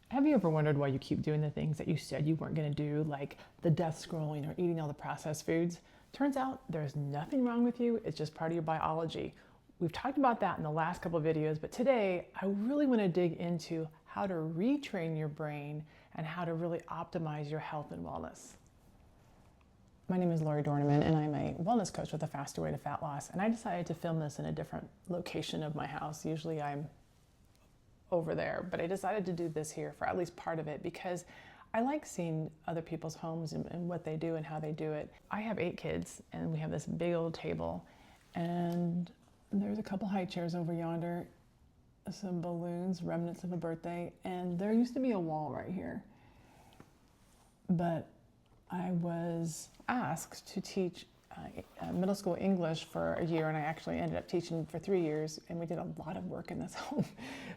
Have you ever wondered why you keep doing the things that you said you weren't going to do, like the death scrolling or eating all the processed foods? Turns out there's nothing wrong with you, it's just part of your biology. We've talked about that in the last couple of videos, but today I really want to dig into how to retrain your brain and how to really optimize your health and wellness. My name is Lori Dorneman, and I'm a wellness coach with a faster way to fat loss. And I decided to film this in a different location of my house. Usually I'm over there, but I decided to do this here for at least part of it because I like seeing other people's homes and what they do and how they do it. I have 8 kids, and we have this big old table, and there's a couple high chairs over yonder, some balloons, remnants of a birthday, and there used to be a wall right here. But I was asked to teach middle school English for a year, and I actually ended up teaching for 3 years, and we did a lot of work in this home.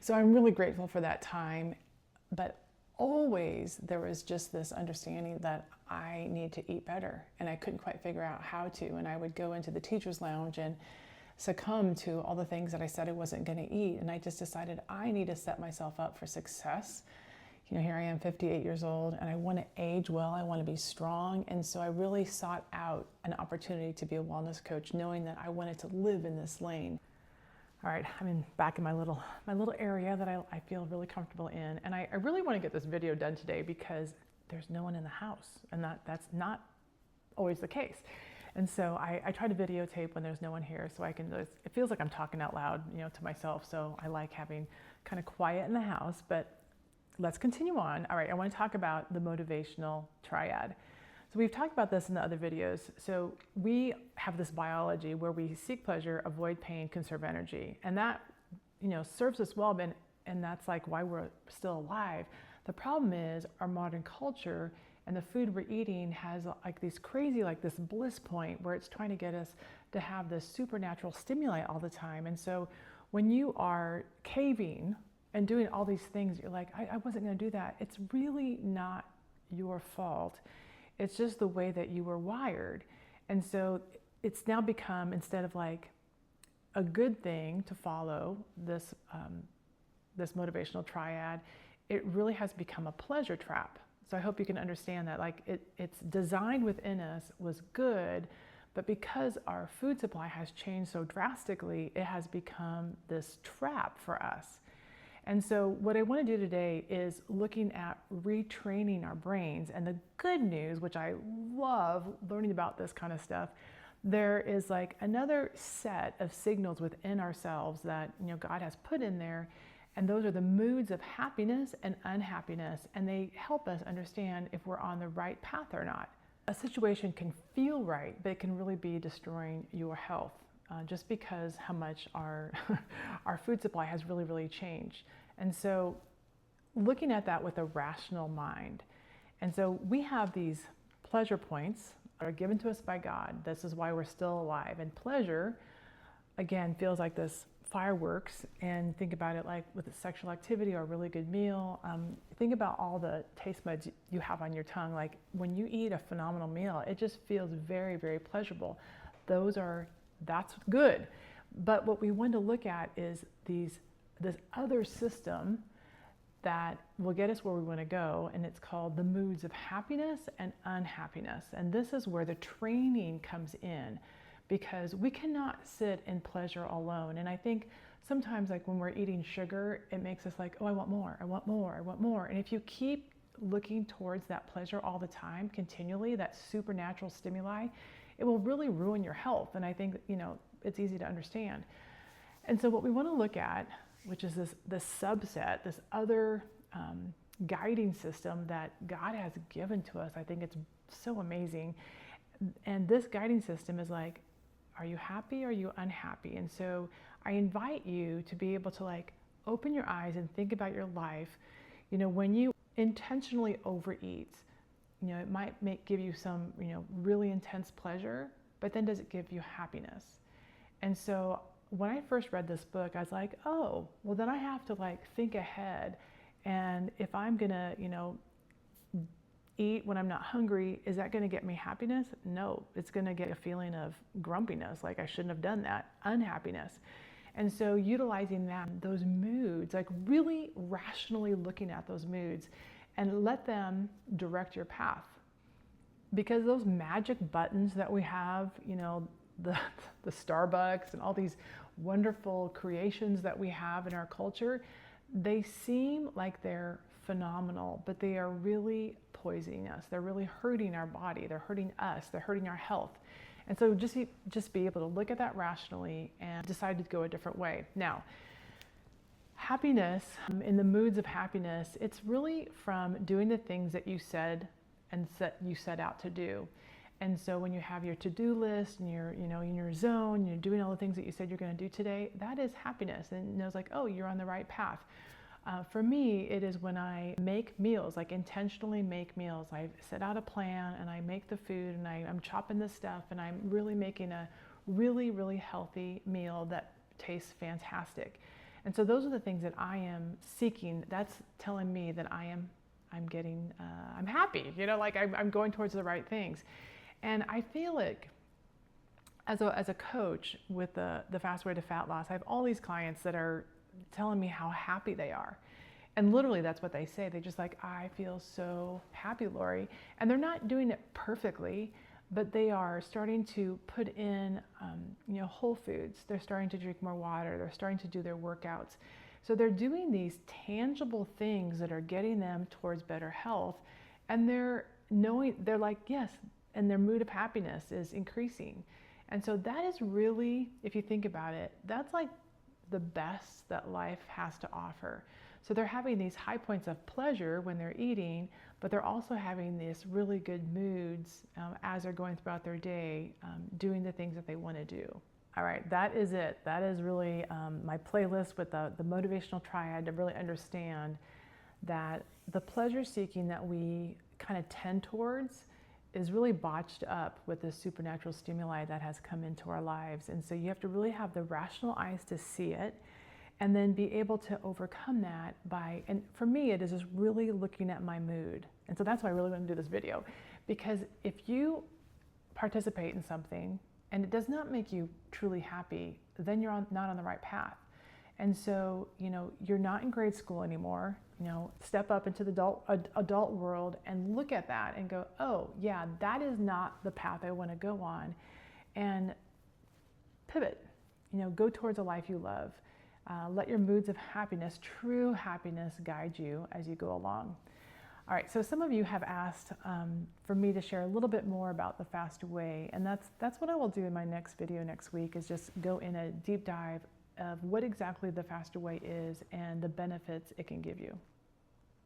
So I'm really grateful for that time. But always there was just this understanding that I need to eat better, and I couldn't quite figure out how to. And I would go into the teacher's lounge and succumb to all the things that I said I wasn't going to eat. And I just decided I need to set myself up for success. You know, here I am, 58 years old, and I want to age well, I want to be strong. And so I really sought out an opportunity to be a wellness coach, knowing that I wanted to live in this lane. All right, I'm back in my little area that I feel really comfortable in. And I really want to get this video done today because there's no one in the house, and that's not always the case. And so I try to videotape when there's no one here, so I can just, it feels like I'm talking out loud, you know, to myself. So I like having kind of quiet in the house, but let's continue on. All right, I want to talk about the motivational triad. So we've talked about this in the other videos. So we have this biology where we seek pleasure, avoid pain, conserve energy. And that, you know, serves us well, and that's like why we're still alive. The problem is our modern culture and the food we're eating has like these crazy, like this bliss point where it's trying to get us to have this supernatural stimuli all the time. And so when you are caving and doing all these things, you're like, I wasn't going to do that. It's really not your fault. It's just the way that you were wired. And so it's now become, instead of like a good thing to follow this, this motivational triad, it really has become a pleasure trap. So I hope you can understand that, like it's designed within us was good, but because our food supply has changed so drastically, it has become this trap for us. And so what I want to do today is looking at retraining our brains. And the good news, which I love learning about this kind of stuff, there is like another set of signals within ourselves that, you know, God has put in there. And those are the moods of happiness and unhappiness. And they help us understand if we're on the right path or not. A situation can feel right, but it can really be destroying your health. Just because how much our food supply has really changed. And so looking at that with a rational mind. And so we have these pleasure points that are given to us by God. This is why we're still alive. And pleasure, again, feels like this fireworks. And think about it like with a sexual activity or a really good meal. Think about all the taste buds you have on your tongue. Like when you eat a phenomenal meal, it just feels very pleasurable. That's good. But what we want to look at is this other system that will get us where we want to go, and it's called the moods of happiness and unhappiness. And this is where the training comes in, because we cannot sit in pleasure alone. And I think sometimes, like when we're eating sugar, it makes us like, oh, I want more, I want more, I want more. And if you keep looking towards that pleasure all the time, continually, that supernatural stimuli, it will really ruin your health. And I think, you know, it's easy to understand. And so what we want to look at, which is this subset, this other guiding system that God has given to us, I think it's so amazing. And this guiding system is like, are you happy? Are you unhappy? And so I invite you to be able to like open your eyes and think about your life. You know, when you intentionally overeat, you know, it might give you some, you know, really intense pleasure, but then does it give you happiness? And so when I first read this book, I was like, oh, well then I have to like think ahead. And if I'm gonna, you know, eat when I'm not hungry, is that gonna get me happiness? No, it's gonna get a feeling of grumpiness, like I shouldn't have done that, unhappiness. And so utilizing those moods, like really rationally looking at those moods and let them direct your path. Because those magic buttons that we have, the Starbucks and all these wonderful creations that we have in our culture, they seem like they're phenomenal, but they are really poisoning us. They're really hurting our body. They're hurting us. They're hurting our health. And so just be able to look at that rationally and decide to go a different way. Now, happiness, in the moods of happiness, it's really from doing the things that you said out to do. And so when you have your to-do list and you're, in your zone, you're doing all the things that you said you're going to do today, that is happiness. And it knows like, oh, you're on the right path. For me, it is when I make meals, like intentionally make meals. I set out a plan and I make the food and I'm chopping the stuff and I'm really making a really, really healthy meal that tastes fantastic. And so those are the things that I am seeking. That's telling me that I'm happy, like I'm going towards the right things. And I feel like as a coach with the Fast Way to Fat Loss, I have all these clients that are telling me how happy they are. And literally that's what they say. They just like, I feel so happy, Lori. And they're not doing it perfectly, but they are starting to put in, whole foods. They're starting to drink more water. They're starting to do their workouts. So they're doing these tangible things that are getting them towards better health. And they're like, yes, and their mood of happiness is increasing. And so that is really, if you think about it, that's like the best that life has to offer. So they're having these high points of pleasure when they're eating, but they're also having these really good moods as they're going throughout their day, doing the things that they want to do. All right, that is it. That is really my playlist with the motivational triad to really understand that the pleasure seeking that we kind of tend towards is really botched up with the supernatural stimuli that has come into our lives. And so you have to really have the rational eyes to see it and then be able to overcome that and for me, it is just really looking at my mood. And so that's why I really want to do this video, because if you participate in something and it does not make you truly happy, then you're not on the right path. And so, you're not in grade school anymore. Step up into the adult world and look at that and go, oh yeah, that is not the path I want to go on, and pivot. Go towards a life you love. Let your moods of happiness, true happiness, guide you as you go along. All right, so some of you have asked for me to share a little bit more about the Fast Way, and that's what I will do in my next video next week, is just go in a deep dive of what exactly the Fast Way is and the benefits it can give you.